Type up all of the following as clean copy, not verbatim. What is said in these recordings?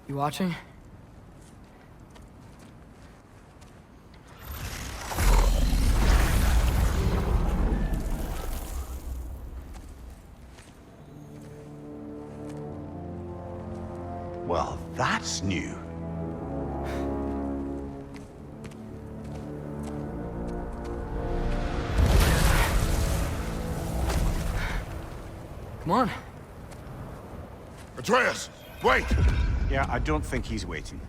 You watching? Well, that's new. Come on. Atreus, wait! Yeah, I don't think he's waiting.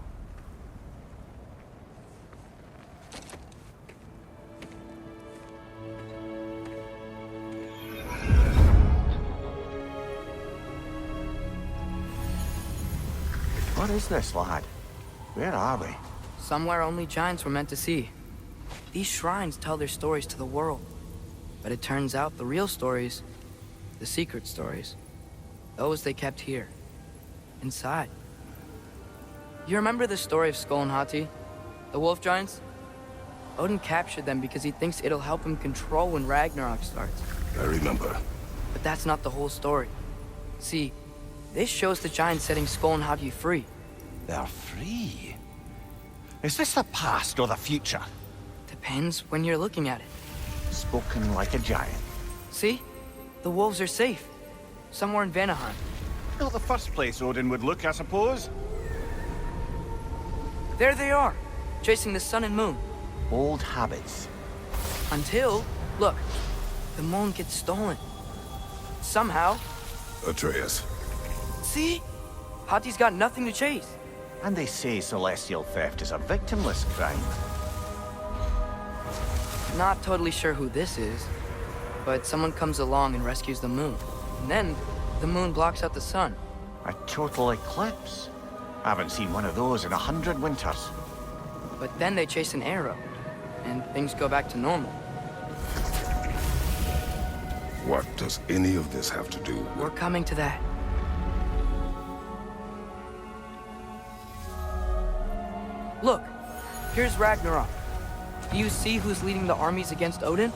What is this, lad? Where are we? Somewhere only giants were meant to see. These shrines tell their stories to the world. But it turns out the real stories, the secret stories, those they kept here, inside. You remember the story of Skull and Hati? The wolf giants? Odin captured them because he thinks it'll help him control when Ragnarok starts. I remember. But that's not the whole story. See, this shows the giants setting Skull and Hati free. They're free. Is this the past or the future? Depends when you're looking at it. Spoken like a giant. See? The wolves are safe. Somewhere in Vanaheim. Not the first place Odin would look, I suppose. There they are, chasing the sun and moon. Old habits. Until, look, the moon gets stolen. Somehow. Atreus. See? Hati's got nothing to chase. And they say celestial theft is a victimless crime. Not totally sure who this is, but someone comes along and rescues the moon. And then, the moon blocks out the sun. A total eclipse. I haven't seen one of those in 100 winters. But then they chase an arrow, and things go back to normal. What does any of this have to do with... We're coming to that. Look, here's Ragnarok. Do you see who's leading the armies against Odin?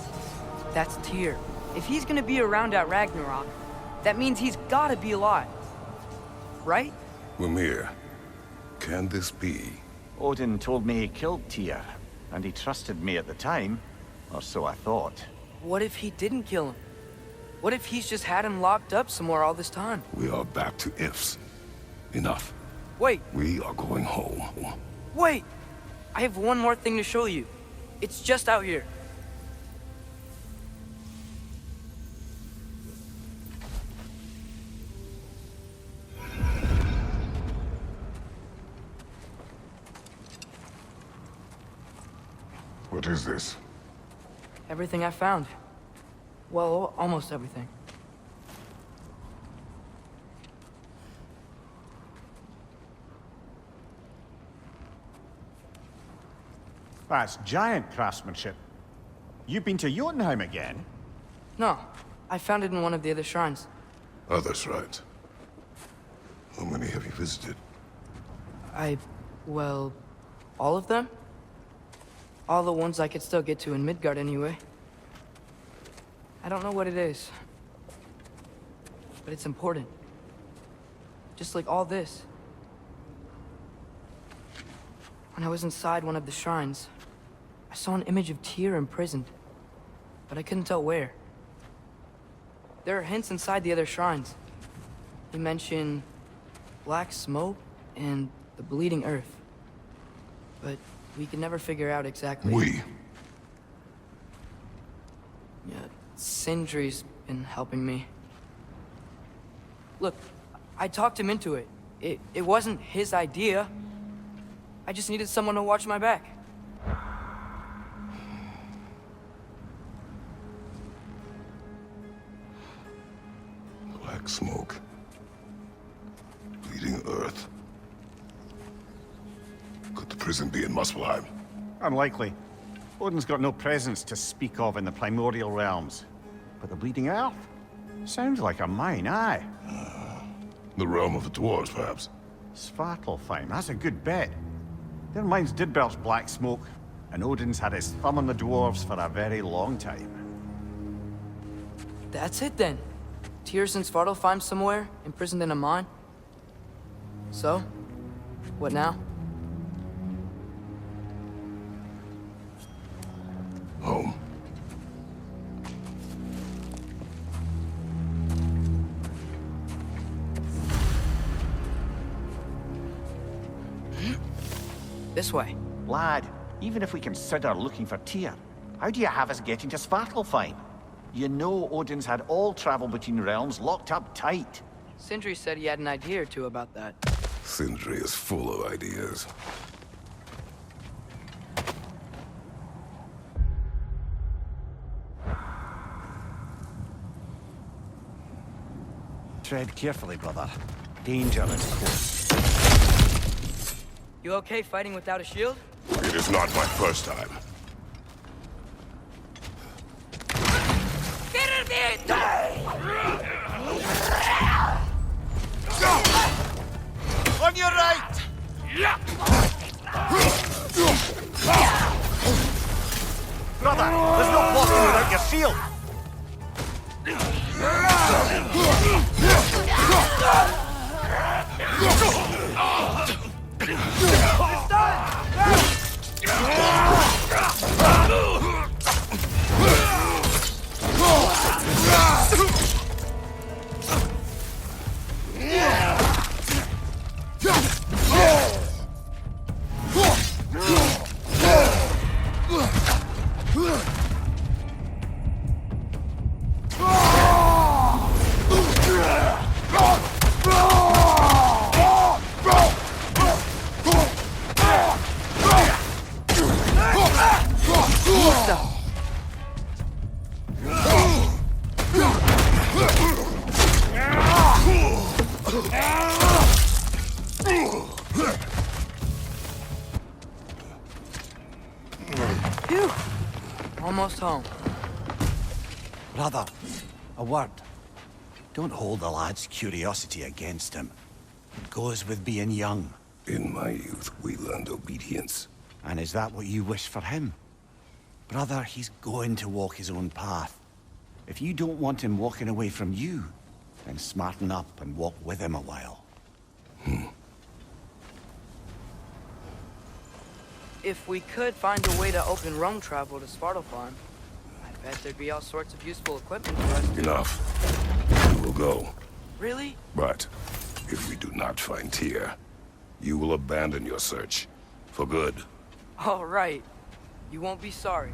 That's Tyr. If he's gonna be around at Ragnarok, that means he's gotta be alive. Right? Mimir, can this be? Odin told me he killed Tyr, and he trusted me at the time, or so I thought. What if he didn't kill him? What if he's just had him locked up somewhere all this time? We are back to ifs. Enough. Wait, We are going home. wait! I have one more thing to show you. It's just out here. What is this? Everything I found. Well, almost everything. That's giant craftsmanship. You've been to Jotunheim again? No, I found it in one of the other shrines. Other shrines. How many have you visited? Well, all of them? All the ones I could still get to in Midgard anyway. I don't know what it is, but it's important. Just like all this. When I was inside one of the shrines, I saw an image of Tyr imprisoned, but I couldn't tell where. There are hints inside the other shrines. They mention black smoke and the bleeding earth, but we could never figure out exactly. Yeah, Sindri's been helping me. Look, I talked him into it. It wasn't his idea. I just needed someone to watch my back. Black smoke. Bleeding earth. Could the prison be in Muspelheim? Unlikely. Odin's got no presence to speak of in the primordial realms. But the bleeding earth? Sounds like a mine, aye. The realm of the dwarves, perhaps? Svartalfheim, that's a good bet. Their mines did belch black smoke, and Odin's had his thumb on the dwarves for a very long time. That's it then. Tyr's in Svartalfheim somewhere, imprisoned in a mine. So, What now? Home. This way. Lad, even if we consider looking for Tyr, how do you have us getting to Svartalfheim? You know Odin's had all travel between realms locked up tight. Sindri said he had an idea or two about that. Sindri is full of ideas. Tread carefully, brother. Danger is close. You okay fighting without a shield? It is not my first time. On your right! Brother, there's no blocking without your shield! Phew. Almost home. Brother, a word. Don't hold the lad's curiosity against him. It goes with being young. In my youth, we learned obedience. And is that what you wish for him? Brother, he's going to walk his own path. If you don't want him walking away from you, then smarten up and walk with him a while. If we could find a way to open roam travel to Svartalfheim, I bet there'd be all sorts of useful equipment for us. Enough. We will go. Really? But if we do not find Tyr, you will abandon your search. For good. All right. You won't be sorry.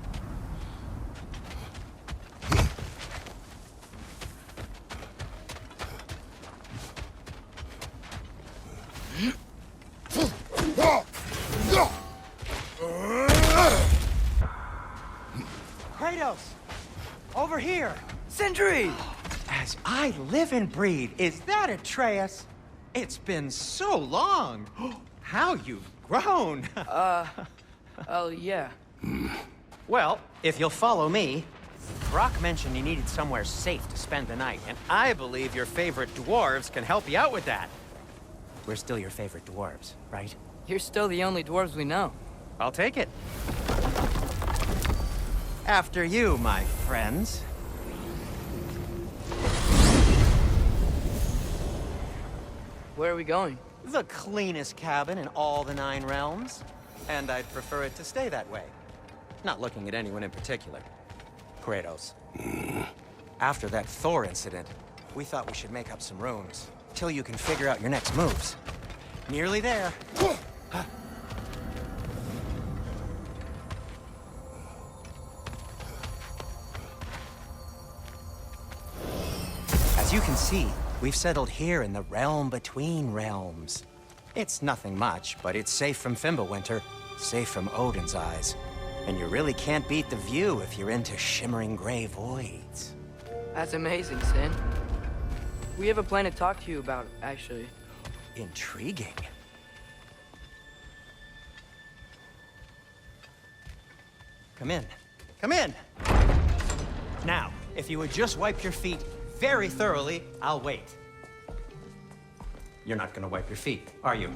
Kratos! Over here! Sindri! As I live and breathe, is that Atreus? It's been so long! How you've grown! Oh, yeah. Well, if you'll follow me, Brok mentioned you needed somewhere safe to spend the night, and I believe your favorite dwarves can help you out with that. We're still your favorite dwarves, right? You're still the only dwarves we know. I'll take it. After you, my friends. Where are we going? The cleanest cabin in all the 9 realms. And I'd prefer it to stay that way. Not looking at anyone in particular. Kratos. After that Thor incident, we thought we should make up some rooms. Till you can figure out your next moves. Nearly there. As you can see, we've settled here in the realm between realms. It's nothing much, but it's safe from Fimbulwinter, safe from Odin's eyes. And you really can't beat the view if you're into shimmering gray voids. That's amazing, Sin. We have a plan to talk to you about, actually. Intriguing. Come in. Come in! Now, if you would just wipe your feet very thoroughly, I'll wait. You're not gonna wipe your feet, are you?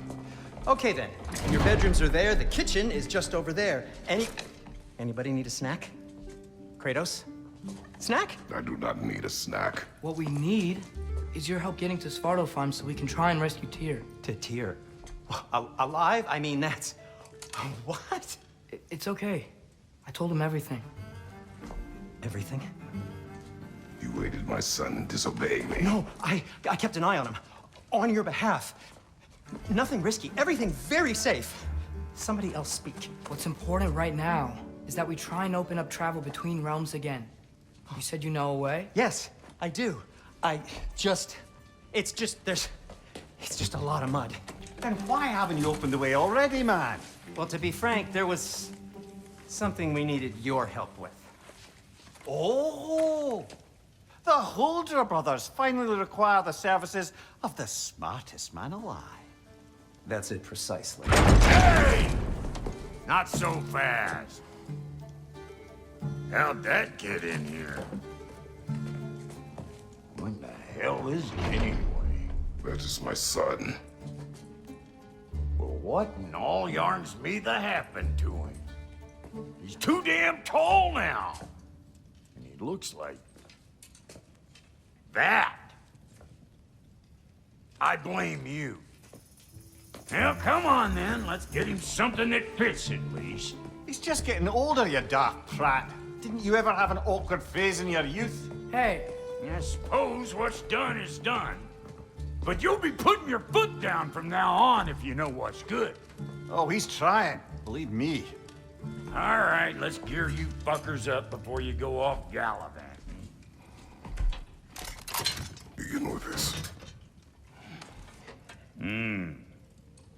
Okay then, your bedrooms are there, the kitchen is just over there. Anybody need a snack? Kratos? Snack? I do not need a snack. What we need is your help getting to Svartalfheim so we can try and rescue Tyr. To Tyr. Alive? I mean, that's... What? It's okay. I told him everything. Everything? You aided my son in disobeying me. No, I kept an eye on him. On your behalf. Nothing risky. Everything very safe. Somebody else speak. What's important right now is that we try and open up travel between realms again. You said you know a way? Yes, I do. It's just a lot of mud. Then why haven't you opened the way already, man? Well, to be frank, there was something we needed your help with. Oh! The Holder brothers finally require the services of the smartest man alive. That's it precisely. Hey! Not so fast. How'd that get in here? What the hell is he anyway? That is my son. Well, what in all yarns me the happened to him? He's too damn tall now. And he looks like... that. I blame you. Well, come on then. Let's get him something that fits at least. He's just getting older, you dark prat. Didn't you ever have an awkward phase in your youth? Hey, I suppose what's done is done. But you'll be putting your foot down from now on if you know what's good. Oh, he's trying. Believe me. All right, let's gear you fuckers up before you go off gallivanting. Begin with this.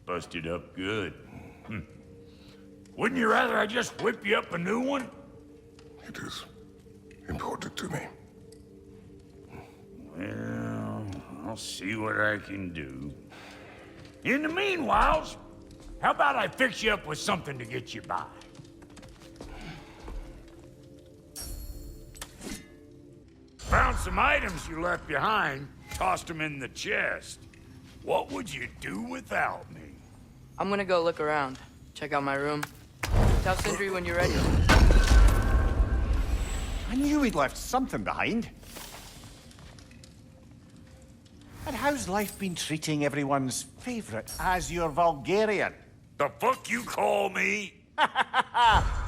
Busted up good. Wouldn't you rather I just whip you up a new one? It is important to me. Well, I'll see what I can do. In the meanwhile, how about I fix you up with something to get you by? Found some items you left behind, tossed them in the chest. What would you do without me? I'm gonna go look around. Check out my room. Tell Sindri when you're ready. I knew he'd left something behind. And how's life been treating everyone's favorite Azure Vulgarian? The fuck you call me?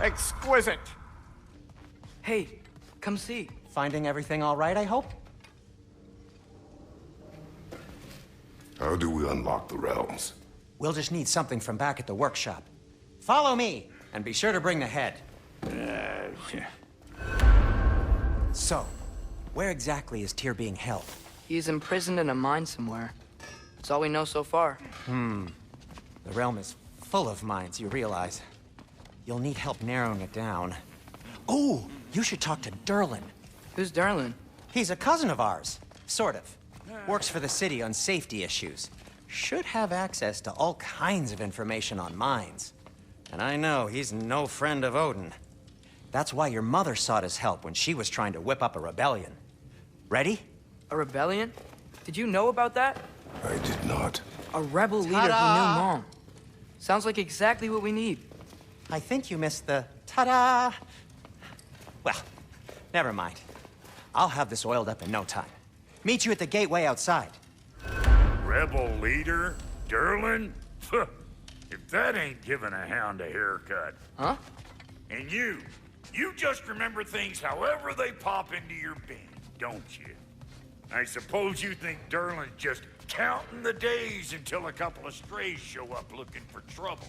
Exquisite. Hey, come see. Finding everything all right, I hope? How do we unlock the realms? We'll just need something from back at the workshop. Follow me, and be sure to bring the head. So, where exactly is Tyr being held? He's imprisoned in a mine somewhere. That's all we know so far. The realm is full of mines, you realize. You'll need help narrowing it down. Oh, you should talk to Durlin. Who's Durlin? He's a cousin of ours, sort of. Works for the city on safety issues. Should have access to all kinds of information on mines. And I know he's no friend of Odin. That's why your mother sought his help when she was trying to whip up a rebellion. Ready? A rebellion? Did you know about that? I did not. A rebel leader who knew Mom. Sounds like exactly what we need. I think you missed the ta-da. Well, never mind. I'll have this oiled up in no time. Meet you at the gateway outside. Rebel leader? Durlin? If that ain't giving a hound a haircut. Huh? And you just remember things however they pop into your bin, don't you? I suppose you think Durlin's just counting the days until a couple of strays show up looking for trouble.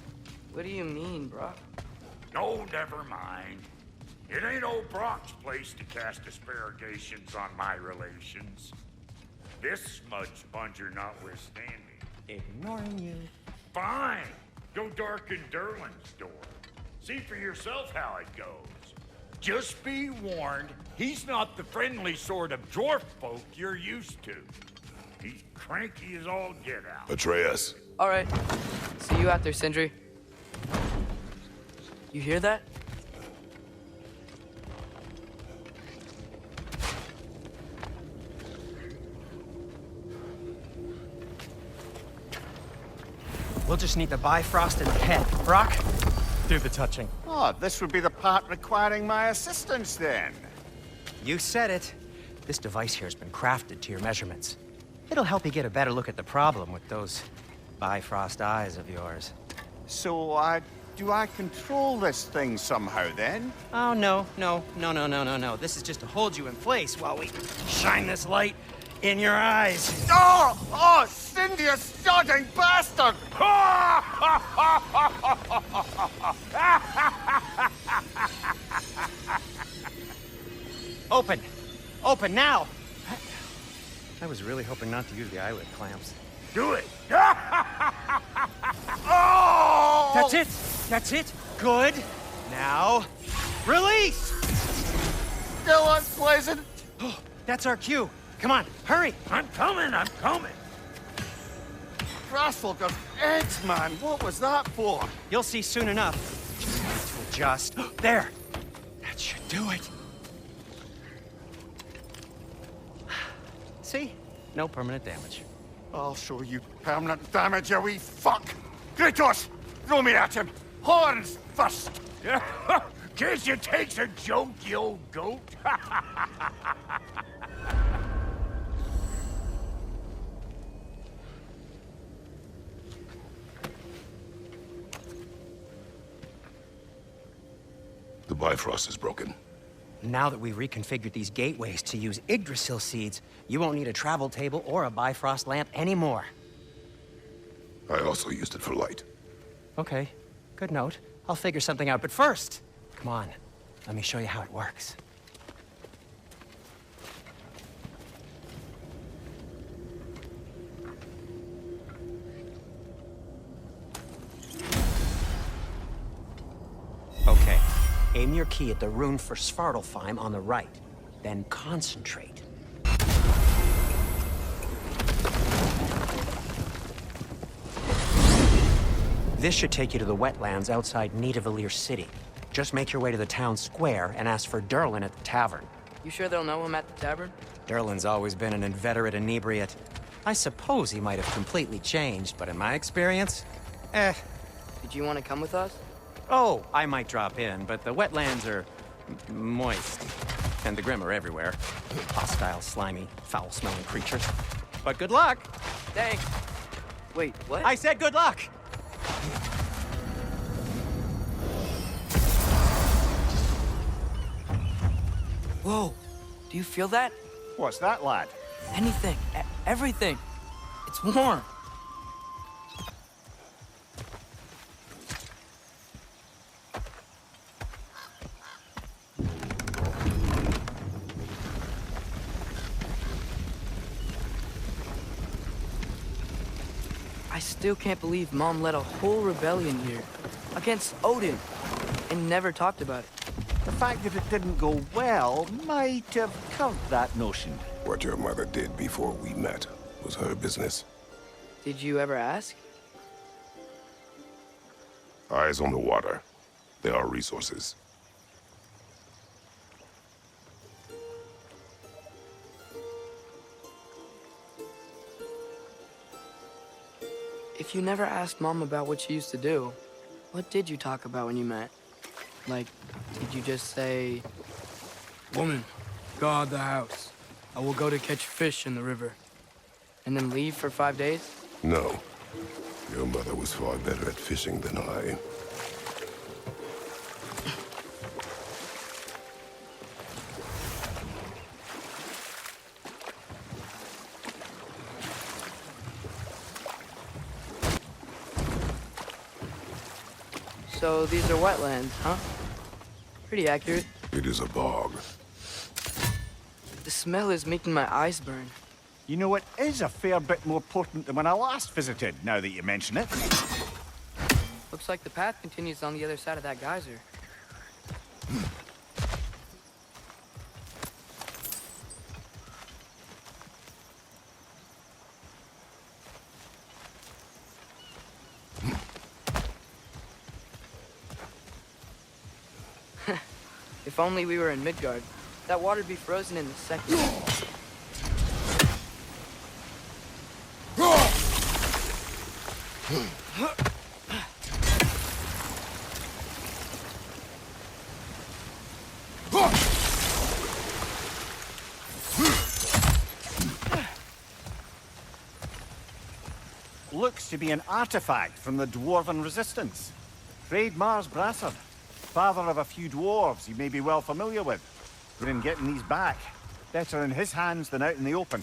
What do you mean, Brock? No, never mind. It ain't old Brock's place to cast aspersions on my relations. This smudge sponger notwithstanding. Ignoring you. Fine. Go darken Durlin's door. See for yourself how it goes. Just be warned, he's not the friendly sort of dwarf folk you're used to. He's cranky as all get out. Atreus. All right. See you out there, Sindri. You hear that? We'll just need the bifrost and the head. Brock, do the touching. Oh, this would be the part requiring my assistance then. You said it. This device here has been crafted to your measurements. It'll help you get a better look at the problem with those bifrost eyes of yours. So, do I control this thing somehow then? Oh, no. This is just to hold you in place while we shine this light in your eyes. Oh! Oh, Sindri, you sodding bastard! Open! Open now! I was really hoping not to use the eyelid clamps. Do it! Oh! That's it! That's it! Good! Now, release! Still unpleasant. Oh, that's our cue. Come on, hurry! I'm coming! Frostfolk of eggs, man. What was that for? You'll see soon enough. Just need to adjust. There! That should do it. See? No permanent damage. I'll show you permanent damage, you wee fuck. Kratos, throw me at him. Horns first. Guess you takes a joke, you old goat. The bifrost is broken. Now that we've reconfigured these gateways to use Yggdrasil seeds, you won't need a travel table or a bifrost lamp anymore. I also used it for light. Okay, good note. I'll figure something out, but first, come on, let me show you how it works. Okay, aim your key at the rune for Svartalfheim on the right, then concentrate. This should take you to the wetlands outside Nidavellir city. Just make your way to the town square and ask for Durlin at the tavern. You sure they'll know him at the tavern? Durlin's always been an inveterate inebriate. I suppose he might have completely changed, but in my experience, Did you want to come with us? Oh, I might drop in, but the wetlands are moist. And the Grim are everywhere. Hostile, slimy, foul-smelling creatures. But good luck! Thanks. Wait, what? I said good luck! Whoa, do you feel that? What's that, lad? Anything, everything. It's warm. I still can't believe Mom led a whole rebellion here against Odin and never talked about it. The fact that it didn't go well might have curbed that notion. What your mother did before we met was her business. Did you ever ask? Eyes on the water. There are resources. If you never asked Mom about what she used to do, what did you talk about when you met? Like, did you just say, "Woman, guard the house. I will go to catch fish in the river," and then leave for 5 days? No. Your mother was far better at fishing than I. So these are wetlands, huh? Pretty accurate. It is a bog. The smell is making my eyes burn. You know, it is a fair bit more potent than when I last visited, now that you mention it. Looks like the path continues on the other side of that geyser. If only we were in Midgard. That water'd be frozen in a second. looks to be an artifact from the Dwarven Resistance. Mars Brassard, father of a few dwarves you may be well familiar with. But in getting these back, better in his hands than out in the open.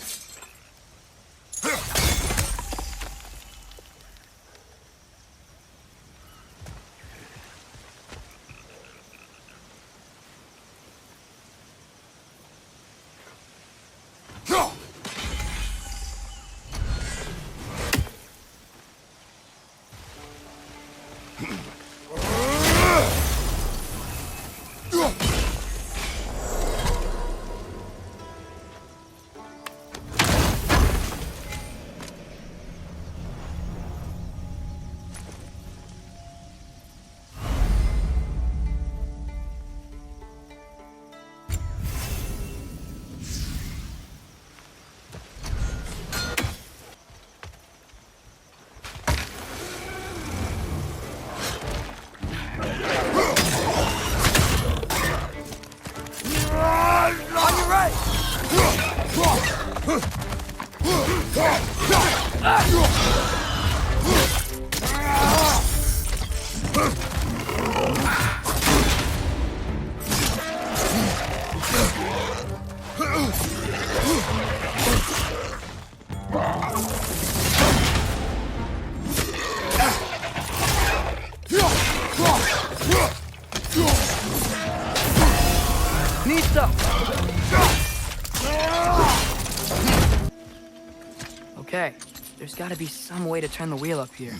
Okay, there's gotta be some way to turn the wheel up here.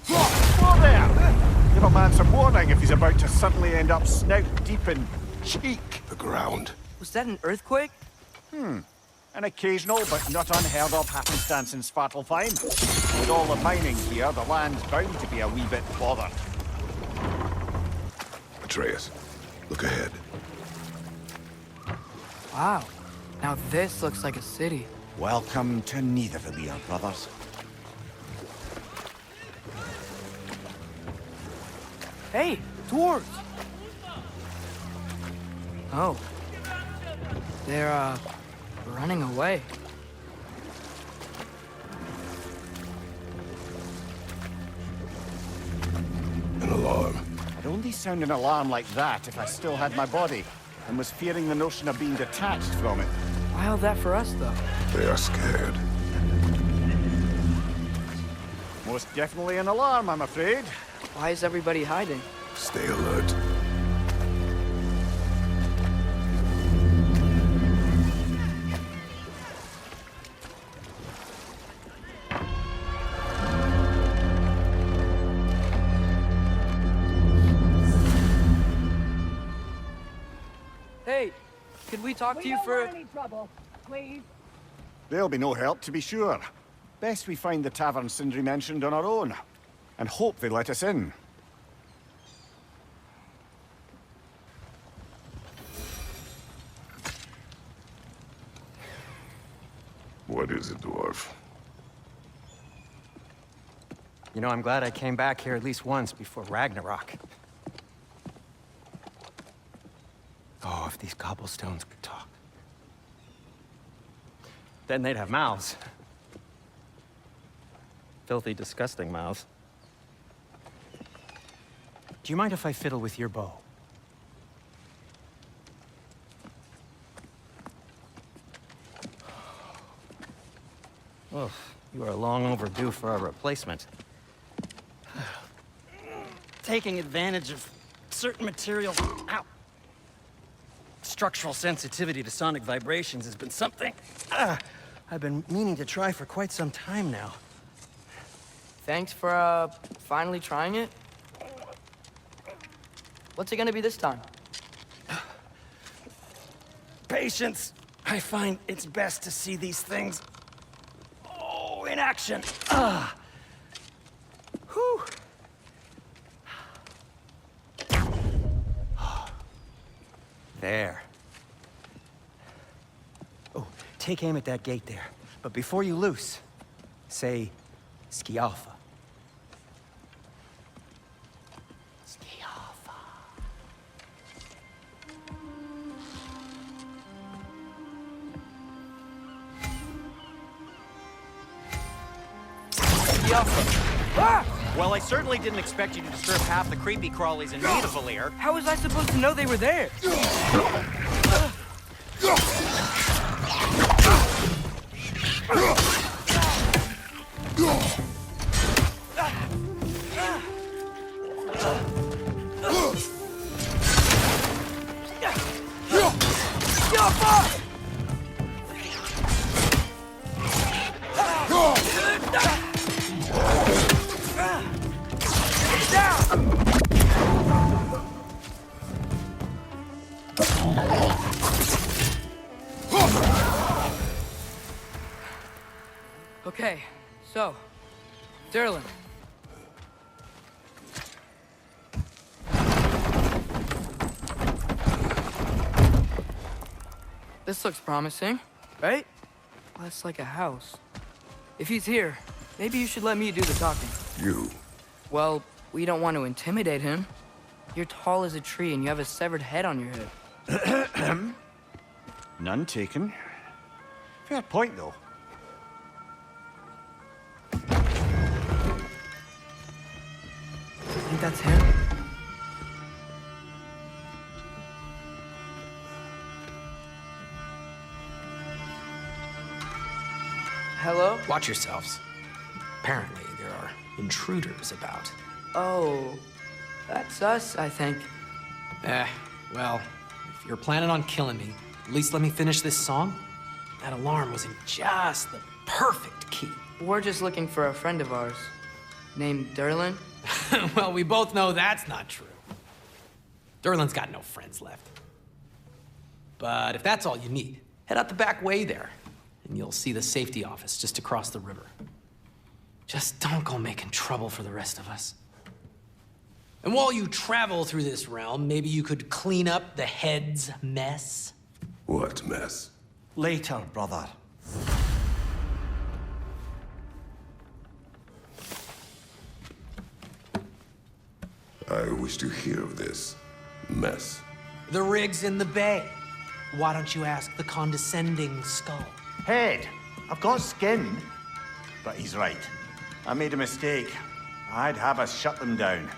Whoa there! Give a man some warning if he's about to suddenly end up snout deep in cheek. The ground. Was that an earthquake? An occasional but not unheard of happenstance in Svartalfheim. With all the mining here, the land's bound to be a wee bit bothered. Atreus, look ahead. Wow, now this looks like a city. Welcome to Nidavellir, brothers. Hey, dwarves! Oh. They're, running away. An alarm. I'd only sound an alarm like that if I still had my body, and was fearing the notion of being detached from it. Why all that for us, though? They are scared. Most definitely an alarm, I'm afraid. Why is everybody hiding? Stay alert. Hey, could we talk to you for... any trouble, please. There'll be no help, to be sure. Best we find the tavern Sindri mentioned on our own, and hope they let us in. What is it, dwarf? You know, I'm glad I came back here at least once before Ragnarok. Oh, if these cobblestones could talk. Then they'd have mouths. Filthy, disgusting mouths. Do you mind if I fiddle with your bow? Oh, you are long overdue for a replacement. Taking advantage of certain materials. Ow! Structural sensitivity to sonic vibrations has been something I've been meaning to try for quite some time now. Thanks for, finally trying it? What's it gonna be this time? Patience. I find it's best to see these things, in action. Whew. There. Oh, take aim at that gate there. But before you loose, say, Skialfa. Skialfa. Alpha. Ah! Well, I certainly didn't expect you to disturb half the creepy crawlies in Nidavellir. How was I supposed to know they were there? Okay, so, Derlin. This looks promising, right? Well, that's like a house. If he's here, maybe you should let me do the talking. You? Well, we don't want to intimidate him. You're tall as a tree and you have a severed head on your head. None taken. Fair point, though. I think that's him. Hello? Watch yourselves. Apparently, there are intruders about. Oh, that's us, I think. Well, if you're planning on killing me, at least let me finish this song. That alarm was in just the perfect key. We're just looking for a friend of ours, named Derlin. Well, we both know that's not true. Derlin's got no friends left. But if that's all you need, head out the back way there, and you'll see the safety office just across the river. Just don't go making trouble for the rest of us. And while you travel through this realm, maybe you could clean up the head's mess? What mess? Later, brother. I wish to hear of this mess. The rig's in the bay. Why don't you ask the condescending skull? Head, I've got skin. But he's right. I made a mistake. I'd have us shut them down.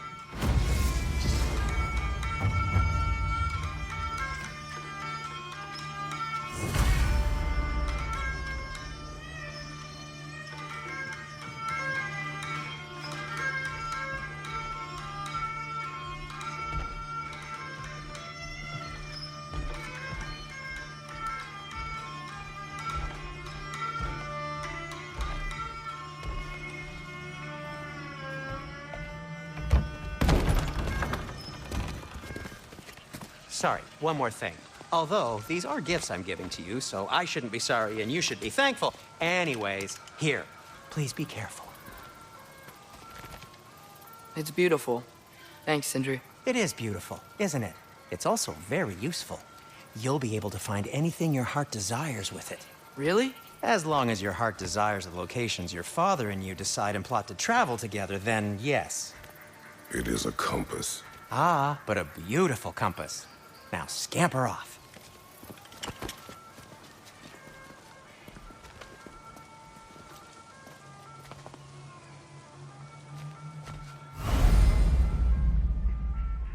Sorry, one more thing. Although, these are gifts I'm giving to you, so I shouldn't be sorry and you should be thankful. Anyways, here, please be careful. It's beautiful. Thanks, Sindri. It is beautiful, isn't it? It's also very useful. You'll be able to find anything your heart desires with it. Really? As long as your heart desires the locations your father and you decide and plot to travel together, then yes. It is a compass. Ah, but a beautiful compass. Now scamper off.